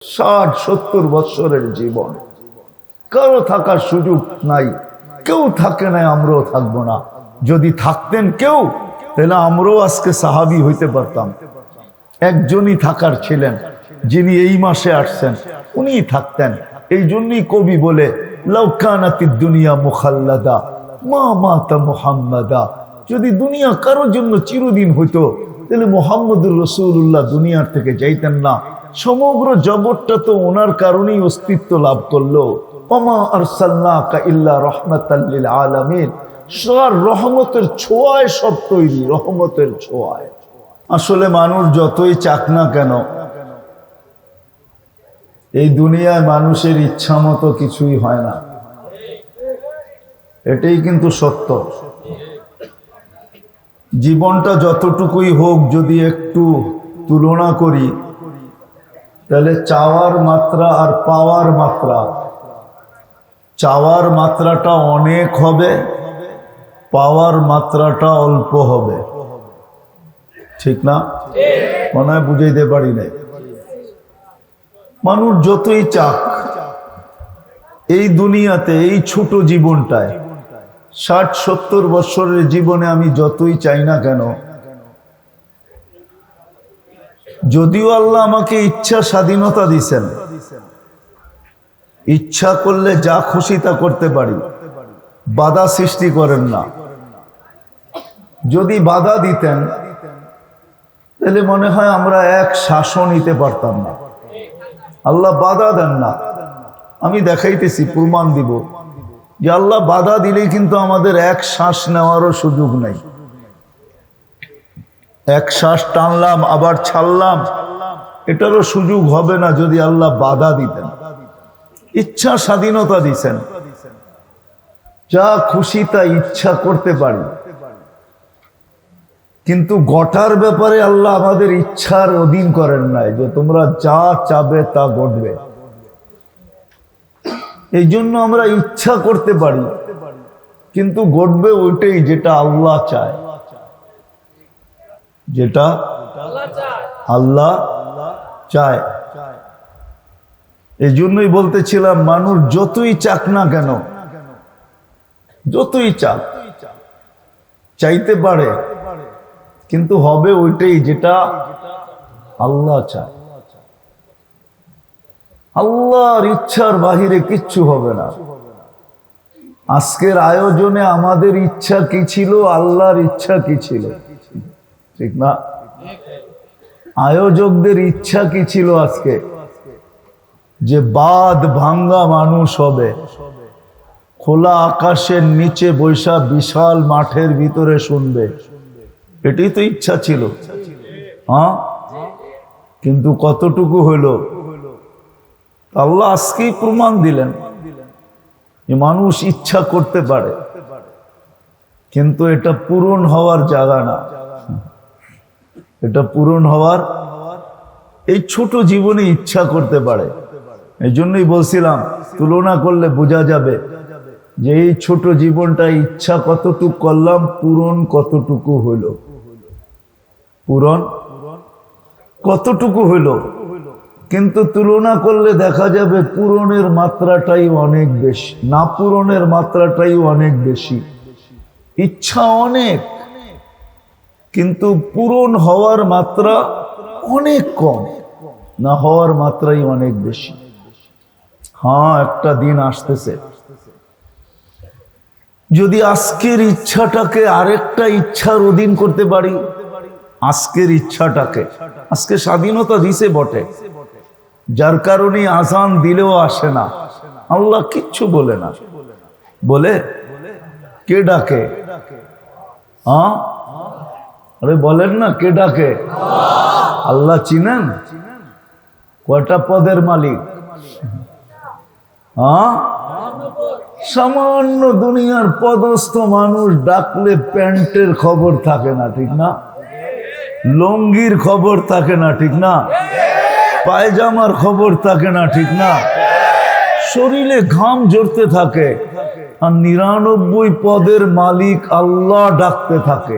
60-70 বছরের জীবন, কারো থাকার সুযোগ নাই, কেউ থাকে নাই, আমরাও থাকবো না। যদি থাকতেন কেউ, তাহলে আমরাও আজকে সাহাবী হইতে পারতাম। একজনই থাকার ছিলেন, যিনি এই মাসে আসছেন, উনিই থাকতেন। এই জন্যই কবি বলে, লাউ কানাতিদ দুনিয়া মুখাল্লাদা মা মাতা মুহাম্মাদা। যদি দুনিয়া কারোর জন্য চিরদিন হইতো, তাহলে মুহাম্মদুর রাসূলুল্লাহ দুনিয়ার থেকে যাইতেন না। সমগ্র জগৎটা তো ওনার কারণেই অস্তিত্ব লাভ করলো। ওমা আরসালনাকা ইল্লা রাহমাতাল লিল আলামিন। সবার রহমতের ছোঁয়ায় সব তৈরি, রহমতের ছোঁয়ায়। আসলে মানুষ যতই চাক না কেন, এই দুনিয়ায় মানুষের ইচ্ছা মতো কিছুই হয় না। এটাই কিন্তু সত্য। জীবনটা যতটুকুই হোক, যদি একটু তুলনা করি, তাহলে চাওয়ার মাত্রা আর পাওয়ার মাত্রা, চাওয়ার মাত্রাটা অনেক হবে, পাওয়ার মাত্রাটা অল্প হবে। ঠিক না? মনে হয় বুঝাইতে পারি নাই। মানুষ যতই চাক এই দুনিয়াতে, এই ছোট জীবনটায়, 60-70 বছরের জীবনে আমি যতই চাই না কেন, যদিও আল্লাহ আমাকে ইচ্ছা স্বাধীনতা দিছেন, ইচ্ছা করলে যা খুশি তা করতে পারি, বাধা সৃষ্টি করেন না। যদি বাধা দিতেন, তাহলে মনে হয় আমরা এক শ্বাসও নিতে পারতাম না। আল্লাহ বাধা দেন না। আমি দেখাইতেছি, প্রমাণ দিব যে আল্লাহ বাধা দিলেই কিন্তু আমাদের এক শ্বাস নেওয়ারও সুযোগ নেই। এক শ্বাস টানলাম আবার ছাড়লাম, এটারও সুযোগ হবে না যদি আল্লাহ বাধা দিতেন। ইচ্ছা স্বাধীনতা দিছেন, যা খুশি তা ইচ্ছা করতে পারি, কিন্তু ঘটার ব্যাপারে আল্লাহ আমাদের ইচ্ছার অধীন করেন নাই, যে তোমরা যা চাবে তা ঘটবে। এই জন্য আমরা ইচ্ছা করতে পারি, কিন্তু ঘটবে ওইটাই যেটা আল্লাহ চায়, যেটা আল্লাহ চায়। এই জন্যই বলতেছিলাম, মানুষ যতই চাক না কেন, যতই চাক, চাইতে পারে, কিন্তু হবে ওইটাই যেটা আল্লাহ চায়। আল্লাহর ইচ্ছার বাহিরে কিচ্ছু হবে না। আজকের আয়োজনে আমাদের ইচ্ছা কি ছিল, আল্লাহর ইচ্ছা কি ছিল? ঠিক না? আয়োজকদের ইচ্ছা কি ছিল আজকে? যে বাঁধ ভাঙ্গা মানুষ হবে, খোলা আকাশের নিচে বৈশা বিশাল মাঠের ভিতরে শুনবে, এটাই তো ইচ্ছা ছিল। হ্যাঁ, কিন্তু কতটুকু হইল? আল্লাহ আজকেই প্রমাণ দিলেন যে মানুষ ইচ্ছা করতে পারে, কিন্তু এটা পূরণ হওয়ার জায়গা না। এটা পূরণ হওয়ার, এই ছোট জীবনে ইচ্ছা করতে পারে। এই জন্যই বলছিলাম, তুলনা করলে বোঝা যাবে যে এই ছোট জীবনটা ইচ্ছা কতটুকু করলাম, পূরণ কতটুকু হইল, পূরণ কতটুকু হইল। কিন্তু তুলনা করলে দেখা যাবে পূরণের মাত্রাটাই অনেক বেশি, না পূরণের মাত্রাটাই অনেক বেশি। ইচ্ছা অনেক, কিন্তু পূরণ হওয়ার মাত্রা অনেক কম, না হওয়ার মাত্রাই অনেক বেশি। হ্যাঁ, একটা দিন আসতেছে, যদি আজকের ইচ্ছাটাকে আরেকটা ইচ্ছার অধীন করতে পারি, আজকের ইচ্ছাটাকে, আজকে স্বাধীনতা দিছে বটে, যার কারণে আজান দিলেও আসে না, আল্লাহ কিচ্ছু বলে না। বলে কে ডাকে? হ্যাঁ, আরে বলেন না, কে ডাকে? আল্লাহ চিনেন? কয়টা পদের মালিক? হ্যাঁ, সামান্য দুনিয়ার পদস্থ মানুষ ডাকলে প্যান্টের খবর থাকে না, ঠিক না? লঙ্গির খবর থাকে না, ঠিক না? পায়জামার খবর থাকে না, ঠিক না? শরীরে ঘাম ঝরতে থাকে, আর 99 পদের মালিক আল্লাহ ডাকতে থাকে।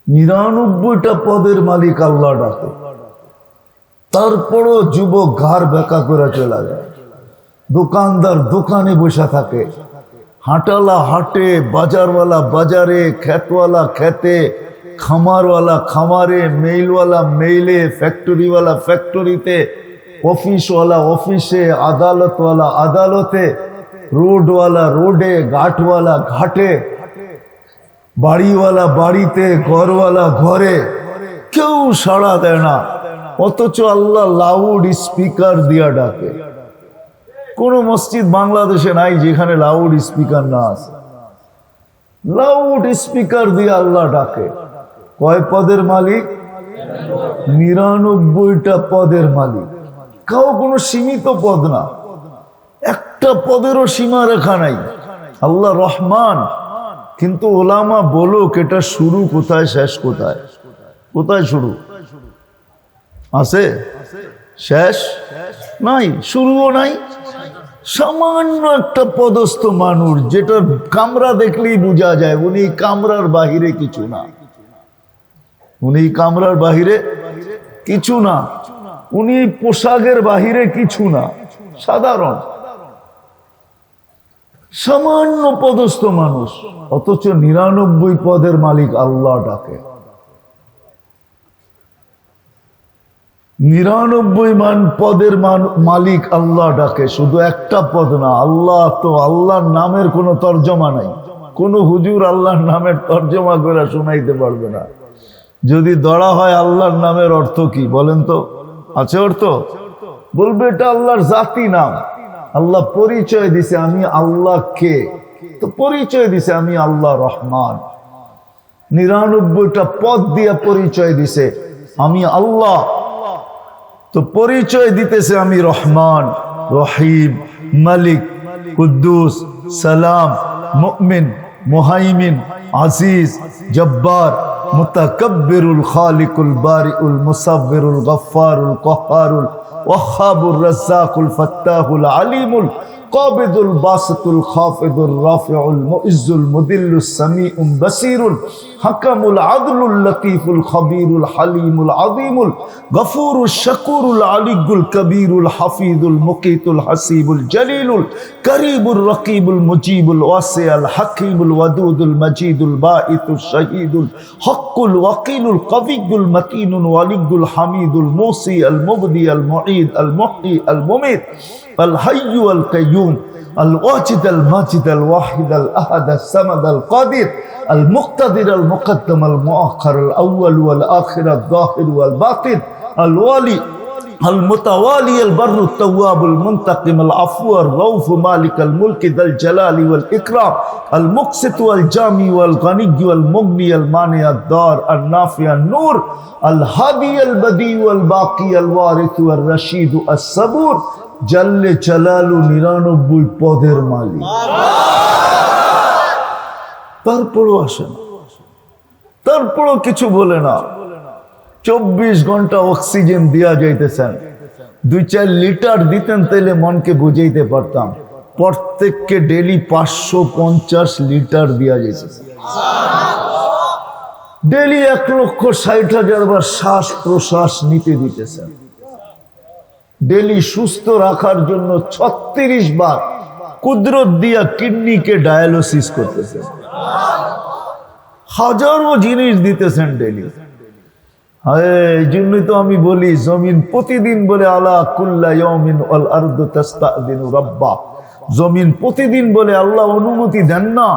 99টা পদের মালিক আল্লাহ ডাকে। তারপরও যুবক ঘাড় বেঁকা করে চলে যায়। দোকানদার দোকানে বসে থাকে, হাঁটালা হাটে, বাজারওয়ালা বাজারে, খেতওয়ালা খেতে, খামারওয়ালা খামারে, মেইলওয়ালা মেইলে, ফ্যাক্টরিওয়ালা ফ্যাক্টরিতে, অফিসওয়ালা অফিসে, আদালতওয়ালা আদালতে, রোডওয়ালা রোডে, ঘাটওয়ালা ঘাটে, বাড়িওয়ালা বাড়িতে, ঘরওয়ালা ঘরে, কেউ সাড়া দেয় না। অথচ আল্লাহ লাউড স্পিকার দিয়া ডাকে। কোন মসজিদ বাংলাদেশে নাই যেখানে লাউড স্পিকার না আছে। লাউড স্পিকার দিয়ে আল্লাহ ডাকে। কয় পদের মালিক? 99টা পদের মালিক। কাউ কোনো সীমিত পদ না, একটা পদেরও সীমা রেখা নাই। আল্লাহ রহমান। কিন্তু ওলামা বলুক এটা শুরু কোথায়, শেষ কোথায়? কোথায় শুরু আছে? শেষ নাই, শুরুও নাই। সামান্য একটা পদস্থ মানুষ, যেটার কামরা দেখলেই বোঝা যায় উনি কামরার বাহিরে কিছু না। উনি কামরার বাহিরে কিছু না, উনি পোশাকের বাহিরে কিছু না, সাধারণ সামান্য পদস্থ মানুষ। অথচ 99 পদের মালিক আল্লাহ ডাকে। 99 পদের মালিক আল্লাহ ডাকে, শুধু একটা পদ না। আল্লাহ তো, আল্লাহর নামের কোনো তর্জমা নাই। কোন হুজুর আল্লাহর নামের তর্জমা করে শোনাইতে পারবে না। যদি ধরা হয় আল্লাহর নামের অর্থ কি বলেন তো? আছে অর্থ? বলবে এটা আল্লাহর জাতি নাম। আল্লাহ পরিচয় দিছে আমি আল্লাহ কে, তো পরিচয় দিছে আমি আল্লাহ রহমান। 99টা পদ দিয়া পরিচয় দিছে আমি আল্লাহ, তো পরিচয় দিতেছে আমি রহমান, রহিম, মালিক, কুদ্দুস, সালাম, মুমিন, মুহাইমিন, আজিজ, জব্বার, মুতাকাব্বিরুল, খালিকুল, বারিউল, মুসাব্বিরুল, গফফারুল, কহ্হারুল, ওয়াহ্হাবুর, রাজ্জাকুল, ফাত্তাহুল, আলিমুল, কাবিদুল, বাসিতুল, খাফিদুল, রাফিউল, মুইজ্জুল, মুদিল্লুস, সামিউম, বাসীরুল, হাকামুল, আদলুল, লতীফুল, খবীরুল, হালিমুল, আযীমুল, গফুরুল, শাকুরুল, আলিয়ুল, কবীরুল, হাফিজুল, মুকীতুল, হাসিবুল, জলিলুল, করিবুল, রকিবুল, মুজিবুল, ওয়াসিউল, হাকীমুল, ওয়াদুদুল, মজিদুল, বাঈতুল, শহীদুল, হক্কুল, ওয়াকিলুল, কবিয়ুল, মতিনুল, ওয়ালিয়ুল, হামিদুল, মুসি, আল মুবদি, আল মুঈদ, আল মুহয়ি, আল মুমীত, আল হাইয়্যু আল কাইয়্যুম, আল ওয়াজিদ, আল মাজিদ, আল ওয়াহিদ, আল আহাদ, আল সামাদ, আল কাদির, আল মুক্তাদির, আল মুকদ্দম, আল মুআখ্খার, আল আউয়াল ওয়াল আখির, আল যাহির ওয়াল বাতিন, আল ওয়ালি, আল মুতাওয়ালি, আল বাররু, আত-তাওয়াব, আল মুনতাকিম, আল আফু, আর রাউফ, মালিক আল মুলক, যাল জালালি ওয়াল ইকরাম, আল মুকসিত ওয়াল জামি ওয়াল গনি ওয়াল মুগনি, আল মানি, আদ দার, আল নাফি, আন নূর, আল হাদি, আল বদি ওয়াল বাকি, আল ওয়ারিস, ওয়াল রশিদ, আস সাবুর, জাল্লে জালালু, 99 পদের মালিক। তারপরও আসে না, তারপরও কিছু বলে না। 24 ঘন্টা অক্সিজেন দিয়া যাইতেছেন, 2-4 লিটার দিতেন তাইলে মনকে বুঝাইতে পারতাম। প্রত্যেককে ডেলি 550 লিটার দিয়া যাইতেছে। ডেলি 1,60,000 বার শ্বাস প্রশ্বাস নিতে দিতেছেন। ডেলি সুস্থ রাখার জন্য 36 বার কুদরত দিয়া কিডনিকে ডায়ালিসিস করতেছেন। হাজারো জিনিস দিতেছেন ডেলি। এই জন্যই তো আমি বলি জমিন প্রতিদিন বলে আলা কুল্লা ইয়াউমিন ওয়াল আরদু তাস্তাযিনু রাব্বা। জমিন প্রতিদিন বলে আল্লাহ অনুমতি দেন না,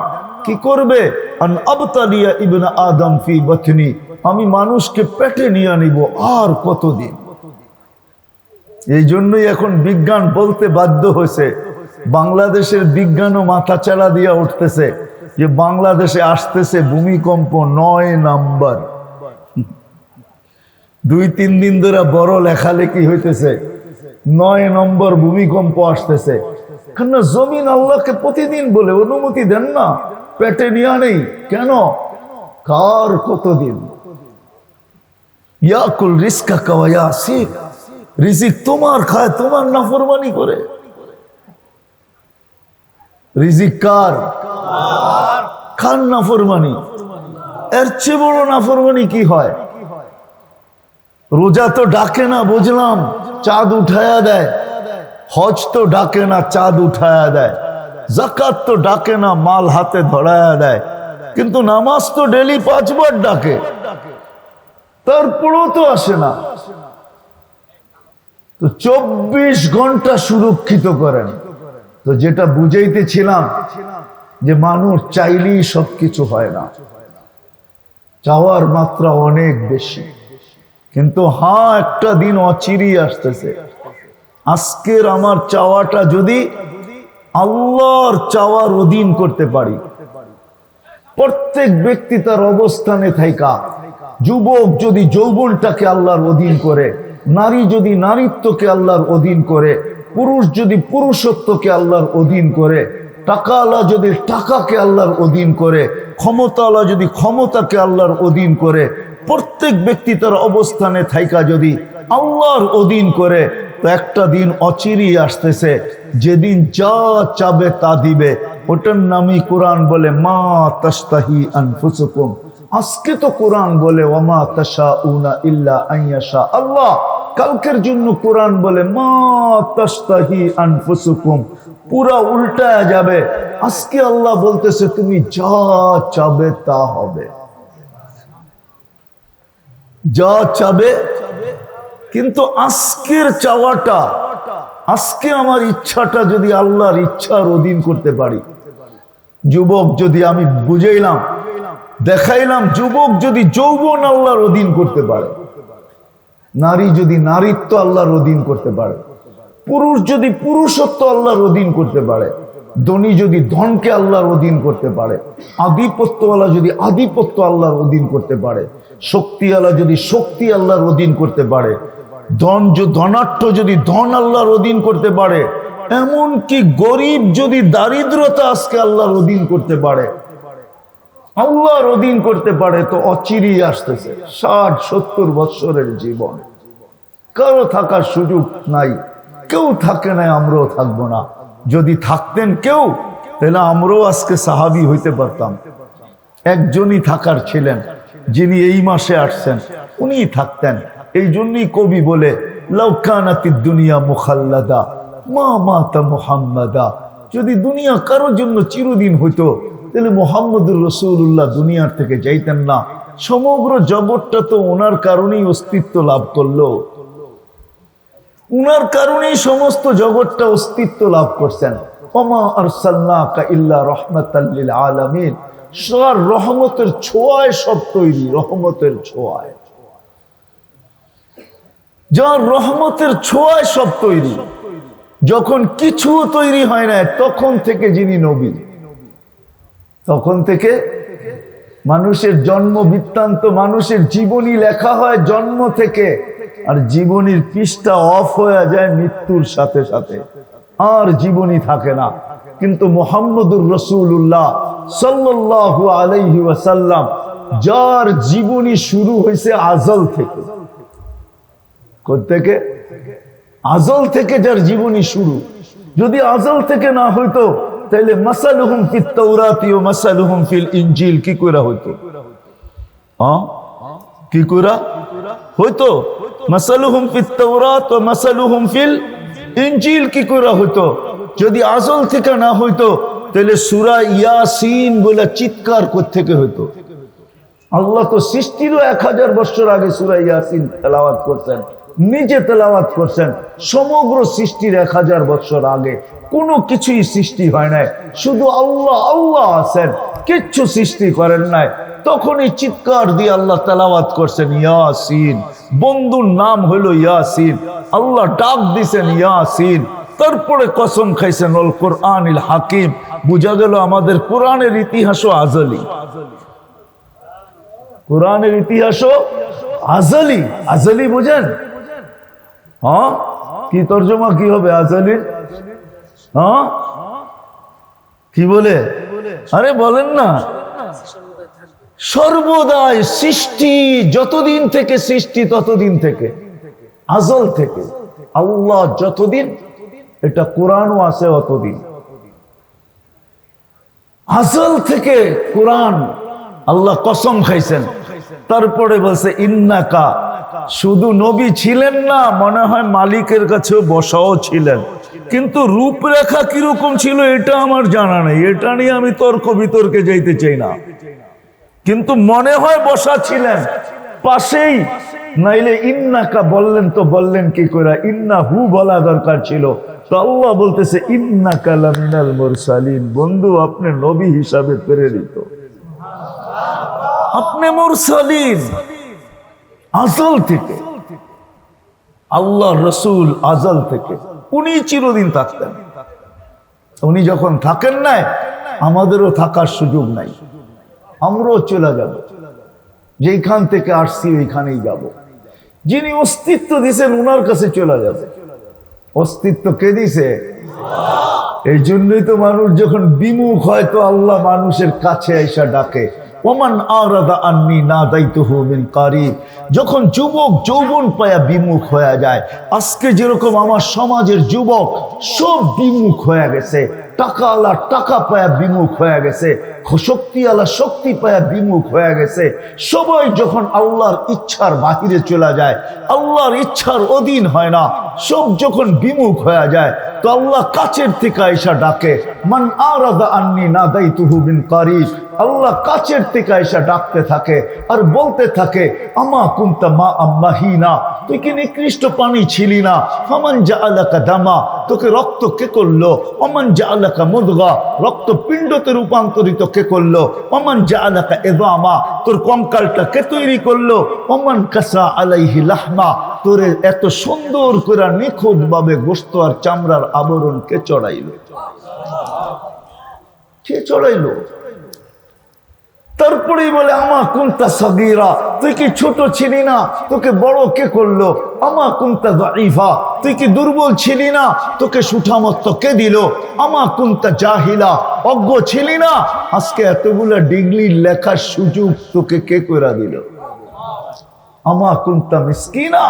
কি করবে? আন আবতালিয়া ইবনে আদম ফি বাতনি, আমি মানুষকে পেটে নিয়ে নিব আর কতদিন। এই জন্যই এখন বিজ্ঞান বলতে বাধ্য হয়েছে, বাংলাদেশের বিজ্ঞানও মাথা চাড়া দিয়া উঠতেছে যে বাংলাদেশে আসতেছে ভূমিকম্প 9 নাম্বার। 2-3 দিন ধরে বড় লেখালেখি হইতেছে, 9 নম্বর ভূমিকম্প আসতেছে। কেন? জমিন আল্লাহকে প্রতিদিন বলে অনুমতি দেন না, পেটে নিয়ে নেই কেন? কার কতদিন? ইয়াকুল রিজকাকা ওয়া ইয়াসিক, রিজিক তোমার খায়, তোমার নাফরমানি করে। রিজিক কার? কার নাফরমানি? এর চেয়ে বড় নাফরমানি কি হয়? রোজা তো ডাকে না বুঝলাম, চাঁদ উঠায়া দেয়। হজ তো ডাকে না, চাঁদ উঠায়া দেয়। যাকাত তো ডাকে না, মাল হাতে ধরায়া দেয়। কিন্তু নামাজ তো ডেলি 5 বার ডাকে, তারপরেও তো আসে না। তো 24 ঘন্টা সুরক্ষিত করেন। তো যেটা বুঝাইতেছিলাম যে মানুষ চাইলেই সবকিছু হয় না, চাওয়ার মাত্রা অনেক বেশি। কিন্তু হ্যাঁ, একটা দিন অচিরেই আসতেছে। আজকের আমার চাওয়াটা যদি আল্লাহর চাওয়ার অধীন করতে পারি, প্রত্যেক ব্যক্তি তার অবস্থানে থাইকা, যুবক যদি যৌবনটাকে আল্লাহর অধীন করে, নারী যদি নারীত্বকে আল্লাহর অধীন করে, পুরুষ যদি পুরুষত্বকে আল্লাহর অধীন করে, টাকাওয়ালা যদি টাকাকে আল্লাহর অধীন করে, ক্ষমতাওয়ালা যদি ক্ষমতাকে আল্লাহর অধীন করে, প্রত্যেক ব্যক্তি তার অবস্থানে থাইকা যদি আল্লাহর অধীন করে, তো একটা দিন অচিরেই আসতেছে যেদিন যা চাবে তা দিবে। ওটার নামই কোরআন বলে মা তাস্তাহি আনফুসুকুম। আজকে তো কোরআন বলে ওয়ামা তাশাউনা ইল্লা আইয়াশা আল্লাহ। কালকের জন্য কোরআন বলে মা তাস্তাহি আনফুসুকুম। পুরা উল্টায়া যাবে। আজকে আল্লাহ বলতেছে তুমি যা চাবে তা হবে, যা চাবে। কিন্তু আজকের চাওয়াটা, আজকে আমার ইচ্ছাটা যদি আল্লাহর ইচ্ছার অধীন করতে পারি, যুবক যদি, আমি বুঝাইলাম দেখাইলাম, যুবক যদি যৌবন আল্লাহর অধীন করতে পারে, নারী যদি নারীত্ব আল্লাহর অধীন করতে পারে, পুরুষ যদি পুরুষত্ব আল্লাহর অধীন করতে পারে, ধনী যদি ধনকে আল্লাহর অধীন করতে পারে, আধিপত্যওয়ালা যদি আধিপত্য আল্লাহর অধীন করতে পারে, শক্তিওয়ালা যদি শক্তি আল্লাহর অধীন করতে পারে, ধনাঢ্য যদি ধন আল্লাহর অধীন করতে পারে, এমনকি গরিব যদি দারিদ্রতা আজকে আল্লাহর অধীন করতে পারে, আল্লাহর অধীন করতে পারে, তো অচিরেই আসতেছে 60-70 বৎসরের জীবন। কারো থাকার সুযোগ নাই, কেউ থাকে নাই, আমরাও থাকবো না। যদি থাকতেন কেউ, তাহলে আমরাও আজকে সাহাবী হইতে পারতাম। একজনই থাকার ছিলেন, যিনি এই মাসে আসছেন, উনিই থাকতেন। এই জন্যই কবি বলে লাউ কানাতিদ দুনিয়া মুখাল্লাদা মা মাতা মুহাম্মাদা। যদি দুনিয়া কারোর জন্য চিরদিন হইতো, তাহলে মুহাম্মদুর রাসূলুল্লাহ দুনিয়ার থেকে যাইতেন না। সমগ্র জগৎটা তো ওনার কারণেই অস্তিত্ব লাভ করলো, উনার কারণেই সমস্ত জগৎটা অস্তিত্ব লাভ করছেন। ওমা আরসালনাকা ইল্লা রাহমাতাল লিল আলামিন। সার রহমতের ছোঁয়ায় সব তৈরি, রহমতের ছোঁয়ায়, যার রহমতের ছোঁয়ায় সব তৈরি। যখন কিছু তৈরি হয় না, তখন থেকে যিনি নবী, তখন থেকে মানুষের জন্ম বৃত্তান্ত, মানুষের জীবনী লেখা হয় জন্ম থেকে, আর জীবনীর পৃষ্ঠা অফ হয়ে যায় মৃত্যুর সাথে সাথে, আর জীবনী থাকে না। কিন্তু মুহাম্মদুর রাসূলুল্লাহ সাল্লাল্লাহু আলাইহি ওয়াসাল্লাম, যার জীবনী শুরু হয়েছে আজল থেকে, কোত্থেকে? আজল থেকে যার জীবনী শুরু। যদি আজল থেকে না হইতো, তাহলে মাসালুহুম ফিত তাওরাতি ওয়া মাসালুহুম ফিল ইনজিল কি কইরা হইতো? কি কইরা হইতো? মাসালুহুম ফিত তাওরাত ওয়া মাসালুহুম ফিল ইনজিল কি কইরা হইতো? যদি আজল থেকে না হইতো, তাহলে সূরা ইয়াসিন বলে চিৎকার কোত্থেকে হইতো? আল্লাহ তো সৃষ্টিরও 1000 বছর আগে সূরা ইয়াসিন তেলাওয়াত করছেন, নিজে তেলাওয়াত করছেন। সমগ্র সৃষ্টির 1000 বছর আগে কোনো কিছুই সৃষ্টি হয় নাই, শুধু আল্লাহ আল্লাহ আছেন, কিচ্ছু সৃষ্টি করেন নাই। তখনই চিৎকার দিয়ে আল্লাহ তেলাওয়াত করছেন ইয়াসিন। বন্ধুর নাম হলো ইয়াসিন, আল্লাহ ডাক দিছেন ইয়াসিন। তারপরে কসম খাইছেন আল কোরআনিল হাকিম। বুঝা গেল আমাদের কোরআনের ইতিহাসও আজলি, কোরআনের ইতিহাসও আজলি। আজলি বুঝেন? হ্যাঁ, কি তর্জমা কি হবে আজলির? হ্যাঁ, কি বলে? আরে বলেন না। সর্বদাই সৃষ্টি, যতদিন থেকে সৃষ্টি ততদিন থেকে, আজল থেকে। আল্লাহ যতদিন, এটা কোরআনও আছে অতদিন। আজল থেকে কোরআন, আল্লাহ কসম খাইছেন। তারপরে বলছে ইন্নাকা শুধু নবী ছিলেন না, মনে হয় মালিকের কাছেও বসাও ছিলেন, কিন্তু রূপরেখা কিরকম ছিল এটা আমার জানা নেই, এটা নিয়ে আমি তর্ক বিতর্কে যাইতে চাই না, কিন্তু মনে হয় বসা ছিলেন পাশেই। নাইলে ইন্নাকা বললেন তো বললেন কি করে, ইন্না হু বলা দরকার ছিল। তো আল্লাহ বলতেছে ইন্নাকা লামিনাল মুরসালিন, বন্ধু আপনি নবী হিসাবে প্রেরিত, আপনি মুরসালিন। আজল থেকে আল্লাহ রসুল, আজল থেকে উনি চিরদিন থাকতেন। উনি যখন থাকেন নাই, আমাদেরও থাকার সুযোগ নাই, আমরাও চলে যাব, যেখান থেকে আসছি ওইখানেই যাব। যিনি অস্তিত্ব দিয়েছেন ওনার কাছে চলে যাবে। অস্তিত্ব কে দিছে? এই জন্যই তো মানুষ যখন বিমুখ হয় তো আল্লাহ মানুষের কাছে এসে ডাকে, ওমান আরাদা আন্নি নাদাইতুহু মিন কারিব। যখন যুবক যৌবন পায়া বিমুখ হয়ে যায়, আজকে যেরকম আমার সমাজের যুবক সব বিমুখ হয়ে গেছে, টাকাওয়ালা টাকা পায়া বিমুখ হয়ে গেছে, শক্তিওয়ালা শক্তি পায়া বিমুখ হয়ে গেছে, সবাই যখন আল্লাহর ইচ্ছার বাহিরে চলে যায়, আল্লাহর ইচ্ছার অধীন হয় না, সব যখন বিমুখ হয়ে যায়, তো আল্লাহ কাছের থেকে আইসা ডাকে, মান আরাদা আন্নি নাদাইতুহু মিন কারিব। আল্লাহ কাছের থেকে আইসা ডাকতে থাকে আর বলতে থাকে, আমা কুনতা মা আম্মাহিনা, তুই কি নিকৃষ্ট পানি ছিলি না? ফামান জাআলাকা দামা, তোকে রক্ত কে করলো? ওমান জাআলাকা মুদগা, রক্ত পিণ্ডতে রূপান্তরিত কে করলো? ওমান জাআলাকা ইযামা, তোর কঙ্কালটা কে তৈরি করলো? ওমান কাসা আলাইহি লাহমা, তোরে এত সুন্দর করে নিখুঁত ভাবে গোশত আর চামড়ার আবরণ কে চড়াইলো? কে চড়াইলো? তারপরেই বলে আমা কুনতা সাগীরা, তুই কি ছোট ছিলি না? তোকে বড় কে করলো? আমা কুনতা যায়ীফা, তুই কি দুর্বল ছিলি না? তোকে সুঠামত্ব কে দিল? আমা কুনতা জাহিলা, অজ্ঞ ছিলি না? আজকে এতগুলা ডিগ্রি লেখার সুযোগ তোকে কে করে দিল? আমা কুনতা মিসকিনা,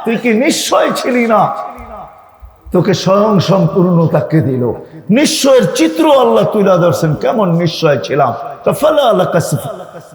তুই কি নিশ্চয় ছিলি না? তোকে স্বয়ং সম্পূর্ণতাকে দিল। নিশ্চয়ের চিত্র আল্লাহ তুলে ধরছেন, কেমন নিশ্চয় ছিলাম। তো ফালা আলাকা,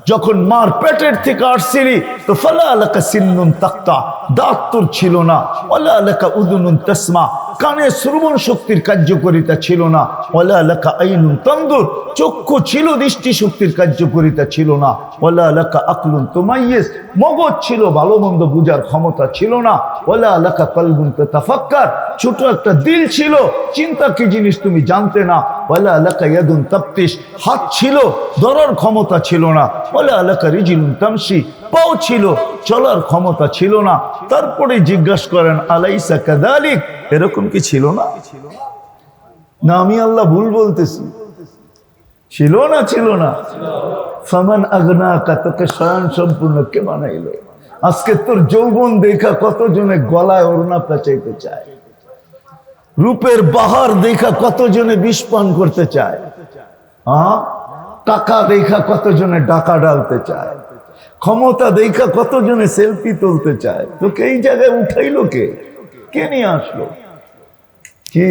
যখন মার পেটের থেকে আসছিলি তো ফালা আলাকা সিন্নুন তাক্তা, দাঁত তোর ছিল না। ওয়ালা আলাকা উদুনুন তাসমা, কানে শ্রবণ শক্তির কার্যকারিতা ছিল না। ওয়ালা আলাকা আইনুন তানদুর, চক্ষু ছিল দৃষ্টি শক্তির কার্যকারিতা ছিল না। ওয়ালা আলাকা আকলুন তুমাইয়িজ, মগজ ছিল ভালো মন্দ বুঝার ক্ষমতা ছিল না। ওয়ালা আলাকা কলবুন তাতাফাক্কার, ছোট একটা দিল ছিল, চিন্তা কি জিনিস তুমি জানতে না। ওয়ালা আলাকা ইয়াদুন তাবতিশ, হাত ছিল ধরার ক্ষমতা ছিল না। ওয়ালা আলাকা রিজলুন তামশি, পাও ছিল চলার ক্ষমতা ছিল না। তারপরে জিজ্ঞাসা করেন আলাইসা কাযালিক, এরকম কি ছিল না? না আমি আল্লাহ ভুল বলতেছি? ছিল না, ছিল না। ফামান আগনাকা, তোকে স্বয়ং সম্পূর্ণ কে বানাইলো? আজকে তোর যৌবন দেখা কতজনে গলায় ওড়না পেঁচাইতে চায়, রূপের বাহার দেখা কতজনে বিষ পান করতে চায়, টাকা দেখা কতজনে ডাকা ডালতে চায়, ক্ষমতা দেখা কতজনে সেলফি তুলতে চায়। তোকে এই জায়গায় উঠাইলো কে? কে নিয়ে আসলো? কি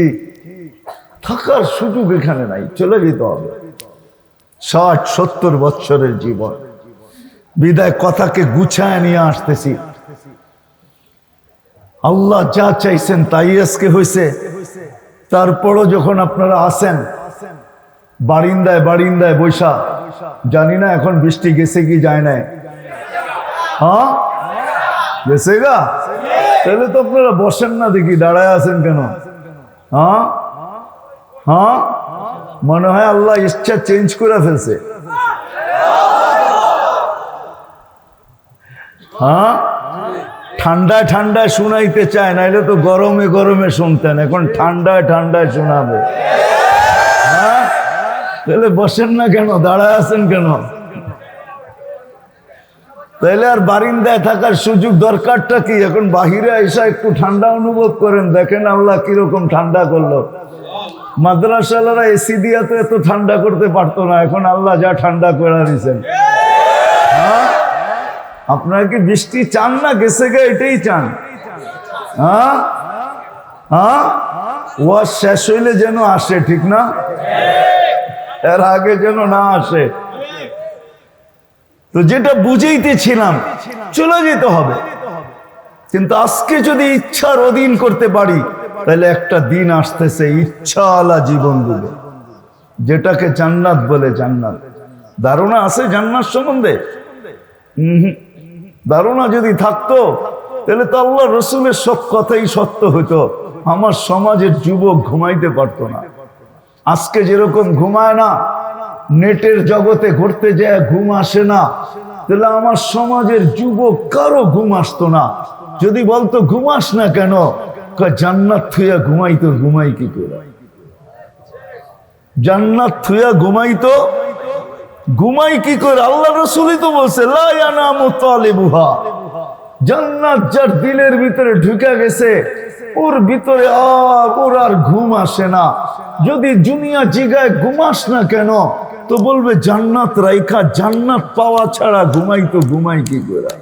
থাকার সুযোগ এখানে নাই, চলে যেতে হবে। 60-70 বৎসরের জীবন, বিদায় কথাকে গুছায় নিয়ে আসতেছি। আল্লাহ যা চাইছেন তাই আজকে হয়েছে। তারপরও যখন আপনারা আসেন বারিন্দায় বারিন্দায় বৈশা, জানি না এখন বৃষ্টি গেছে কি যায় নাই, হ্যাঁ গেছে গা, তাহলে তো আপনারা বসেন না, দেখি দাঁড়ায় আছেন কেন? হ্যাঁ হ্যাঁ, মনে হয় আল্লাহ ইচ্ছা চেঞ্জ করে ফেলছে। হ্যাঁ, ঠান্ডায় ঠান্ডায় শুনাইতে চায়, নাইলে তো গরমে গরমে শুনতেন, এখন ঠান্ডায় ঠান্ডায় শোনাবে। হ্যাঁ, তাহলে বসেন না কেন, দাঁড়ায় আছেন কেন? তাহলে আর বারিন্দায় থাকার সুযোগ দরকারটা কি? এখন বাহিরে এসে একটু ঠান্ডা অনুভব করেন, দেখেন আল্লাহ কিরকম ঠান্ডা করলো। মাদ্রাসালারা এসি দিয়া তো এত ঠান্ডা করতে পারতো না, এখন আল্লাহ যা ঠান্ডা করে দিয়েছেন। হ্যাঁ, আপনারা কি বৃষ্টি চান না? গেছে গে এটাই চান? হ্যাঁ হ্যাঁ, ওয়াজ শেষ হইলে যেন আসে, ঠিক না? এর আগে যেন না আসে। তো যেটা বুঝাইতেছিলাম, চলে যেতে হবে। কিন্তু আজকে যদি ইচ্ছার অধীন করতে পারি, তাহলে একটা দিন আসতেছে ইচ্ছাওয়ালা জীবন দিবে, যেটাকে জান্নাত বলে। জান্নাত ধারণা আছে জান্নাত সম্বন্ধে? ধারণা যদি থাকতো তাহলে তো আল্লাহ রসুলের সব কথাই সত্য হতো। আমার সমাজের যুবক ঘুমাইতে পারতো না। আজকে যেরকম ঘুমায় না, নেটের জগতে ঘুরতে যায় ঘুম আসে না, তাহলে আমার সমাজের যুবক কারো ঘুম আসতো না। যদি বলতো ঘুমাস না কেন, জান্নাত থুয়া ঘুমাইতো। ঘুমাই কি করে? জান্নাত থুয়া ঘুমাইতো, ঘুমাই কি করে? আল্লাহ রসুলই তো বলছে লা ইয়ানামু তালিবুহা, জান্নাত যার দিলের ভিতরে ঢুকে গেছে, ওর ভিতরে ওর আর ঘুম আসে না। যদি দুনিয়া জিগায় ঘুমাস না কেন, তো বলবে জান্নাত রাইখা, জান্নাত পাওয়া ছাড়া ঘুমাই কি করে?